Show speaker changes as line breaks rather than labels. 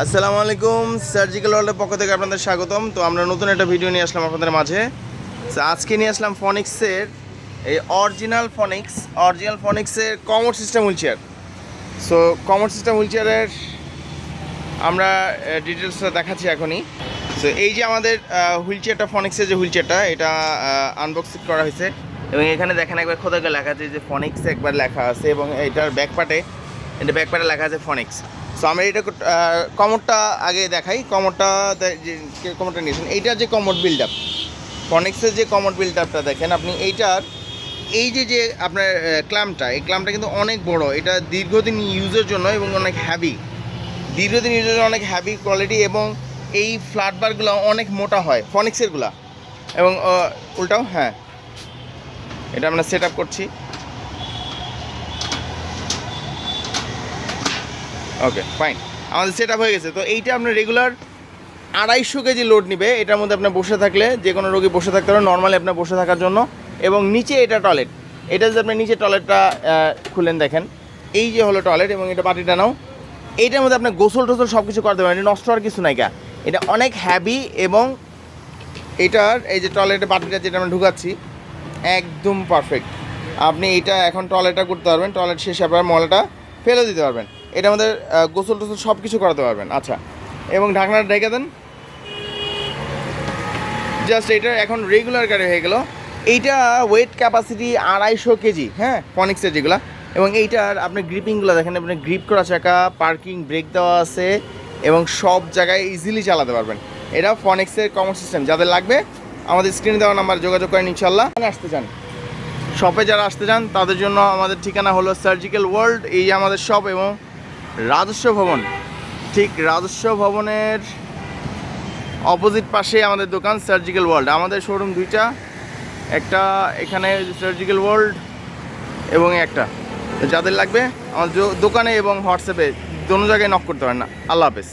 আসসালামু আলাইকুম, সার্জিক্যাল ওয়ার্ল্ডের পক্ষ থেকে আপনাদের স্বাগতম। তো আমরা নতুন একটা ভিডিও নিয়ে আসলাম আপনাদের মাঝে। তো আজকে নিয়ে আসলাম ফনিক্সের এই অরিজিনাল ফনিক্সের commode system wheelchair. So commode system হুইল চেয়ারের আমরা ডিটেলসটা দেখাচ্ছি এখনই। সো এই যে আমাদের হুইল চেয়ারটা, ফনিক্সের যে হুইল চেয়ারটা, এটা আনবক্সিং করা হয়েছে এবং এখানে দেখেন একবার খোদা করে লেখা আছে যে ফনিক্স একবার লেখা আছে এবং এটার ব্যাকপার্টে লেখা আছে ফনিক্স। সো আমরা এটা কমোডটা আগে দেখাই। কমোডটা নিয়েছেন, এইটার যে কমোড বিল্ড আপ, ফনিক্সের যে কমোড বিল্ড আপটা দেখেন আপনি, এইটার এই যে আপনার ক্ল্যাম্পটা, এই ক্ল্যাম্পটা কিন্তু অনেক বড়। এটা দীর্ঘদিন ইউজের জন্য এবং অনেক হ্যাভি, অনেক হ্যাভি কোয়ালিটি, এবং এই ফ্ল্যাট বারগুলো অনেক মোটা হয় ফনিক্সেরগুলা, এবং উল্টাও হ্যাঁ, এটা আমরা সেট আপ করছি। ওকে ফাইন, আমাদের সেট আপ হয়ে গেছে। তো এইটা আপনার রেগুলার 250 কেজি লোড নেবে। এটার মধ্যে আপনার বসে থাকলে, যে কোনো রোগী বসে থাকতে পারে নর্মালি আপনার বসে থাকার জন্য। এবং নিচে এটা টয়লেট, এটা যদি আপনি নিচে টয়লেটটা খুলেন দেখেন, এই যে হলো টয়লেট, এবং এটা পাটিটা নাও। এইটার মধ্যে আপনার গোসল টোসল সব কিছু করতে পারেন, নষ্ট হওয়ার কিছু নাই। এটা অনেক হ্যাভি, এবং এটার এই যে টয়লেটের পাটিটা যেটা আমরা ঢুকাচ্ছি একদম পারফেক্ট। আপনি এটা এখন টয়লেটটা করতে পারবেন, টয়লেট শেষে আপনার ময়লাটা ফেলে দিতে পারবেন। এটা আমাদের গোসল টোসল সব কিছু করাতে পারবেন। আচ্ছা, এবং ঢাকনাটা ঢেকে দেন। জাস্ট এটা এখন রেগুলার গাড়ি হয়ে গেল। এইটা ওয়েট ক্যাপাসিটি 250 কেজি, হ্যাঁ, ফনিক্সের যেগুলো। এবং এইটার আপনার গ্রিপিংগুলো দেখেন, আপনার গ্রিপ করা চাকা, পার্কিং ব্রেক দেওয়া আছে, এবং সব জায়গায় ইজিলি চালাতে পারবেন। এটা ফনিক্সের কমোড সিস্টেম। যাদের লাগবে আমাদের স্ক্রিনে দেওয়া নাম্বার যোগাযোগ করেন ইনশাল্লাহ। আসতে চান শপে, যারা আসতে চান তাদের জন্য আমাদের ঠিকানা হলো সার্জিক্যাল ওয়ার্ল্ড, এই আমাদের শপ, এবং রাজস্ব ভবন, ঠিক রাজস্ব ভবনের অপোজিট পাশে আমাদের দোকান সার্জিক্যাল ওয়ার্ল্ড। আমাদের শোরুম দুইটা, একটা এখানে সার্জিক্যাল ওয়ার্ল্ড এবং একটা। যাদের লাগবে আমাদের দোকানে এবং হোয়াটসঅ্যাপে দোনো জায়গায় নক করতে পারেন না। আল্লাহ হাফেজ।